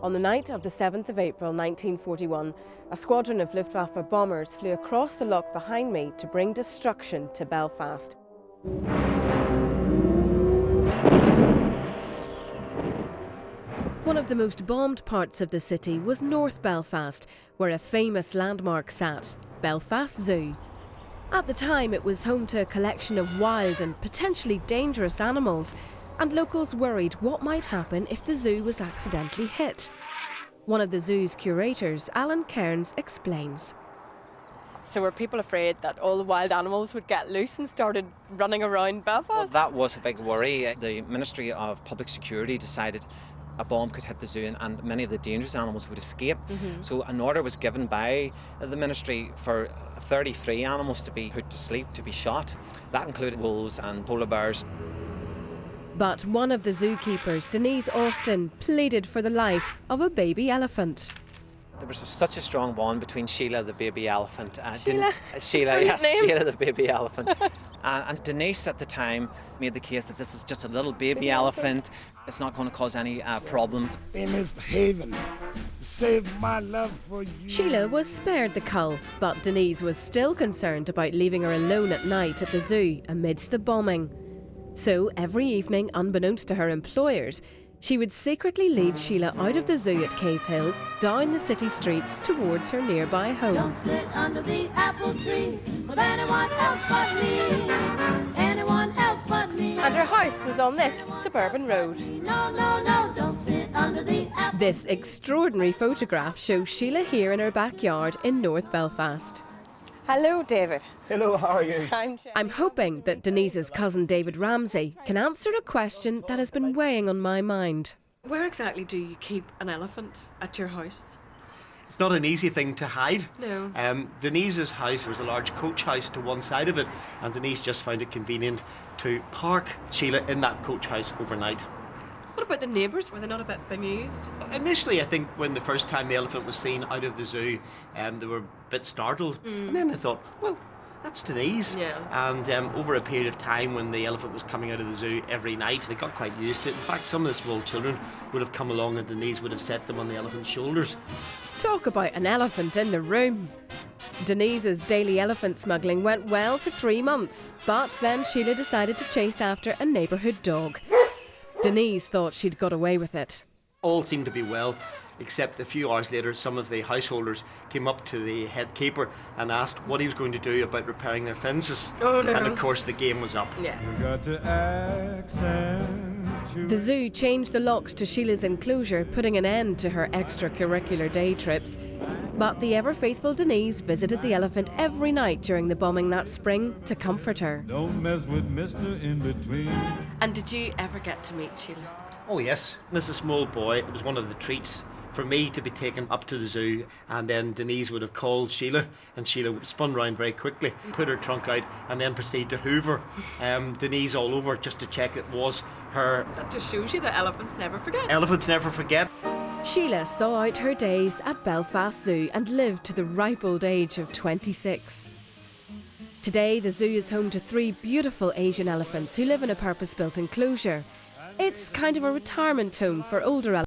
On the night of the 7th of April 1941, a squadron of Luftwaffe bombers flew across the loch behind me to bring destruction to Belfast. One of the most bombed parts of the city was North Belfast, where a famous landmark sat, Belfast Zoo. At the time, it was home to a collection of wild and potentially dangerous animals, and locals worried what might happen if the zoo was accidentally hit. One of the zoo's curators, Alan Cairns, explains. So were people afraid that all the wild animals would get loose and started running around Belfast? Well, that was a big worry. The Ministry of Public Security decided a bomb could hit the zoo and many of the dangerous animals would escape. So an order was given by the Ministry for 33 animals to be put to sleep, to be shot. That included wolves and polar bears. But one of the zookeepers, Denise Austin, pleaded for the life of a baby elephant. There was such a strong bond between Sheila the baby elephant. Sheila? Sheila, yes, Name? Sheila the baby elephant. And Denise at the time made the case that this is just a little baby elephant. It's not going to cause any problems. In misbehaving, save my love for you. Sheila was spared the cull, but Denise was still concerned about leaving her alone at night at the zoo amidst the bombing. So every evening, unbeknownst to her employers, she would secretly lead Sheila out of the zoo at Cave Hill, down the city streets towards her nearby home. Don't sit under the apple tree with anyone else but me. Anyone else but me. And her house was on this suburban road. No, no, no, don't sit under the apple. This extraordinary photograph shows Sheila here in her backyard in North Belfast. Hello, David. Hello, how are you? I'm hoping that Denise's cousin David Ramsey can answer a question that has been weighing on my mind. Where exactly do you keep an elephant at your house? It's not an easy thing to hide. No. Denise's house was a large coach house to one side of it, and Denise just found it convenient to park Sheila in that coach house overnight. What about the neighbours? Were they not a bit bemused? Initially, I think when the first time the elephant was seen out of the zoo, they were a bit startled. And then they thought, well, that's Denise. Yeah. And over a period of time when the elephant was coming out of the zoo every night, they got quite used to it. In fact, some of the small children would have come along and Denise would have set them on the elephant's shoulders. Talk about an elephant in the room. Denise's daily elephant smuggling went well for 3 months, but then Sheila decided to chase after a neighbourhood dog. Denise thought she'd got away with it. All seemed to be well, except a few hours later some of the householders came up to the head keeper and asked what he was going to do about repairing their fences. Oh, no. And of course the game was up. Yeah. The zoo changed the locks to Sheila's enclosure, putting an end to her extracurricular day trips. But the ever-faithful Denise visited the elephant every night during the bombing that spring to comfort her. Don't mess with Mr. In-Between. And did you ever get to meet Sheila? Oh yes, as a small boy it was one of the treats for me to be taken up to the zoo, and then Denise would have called Sheila and Sheila would spun round very quickly, put her trunk out and then proceed to hoover Denise all over just to check it was her. That just shows you that elephants never forget. Elephants never forget. Sheila saw out her days at Belfast Zoo and lived to the ripe old age of 26. Today, the zoo is home to 3 beautiful Asian elephants who live in a purpose-built enclosure. It's kind of a retirement home for older elephants.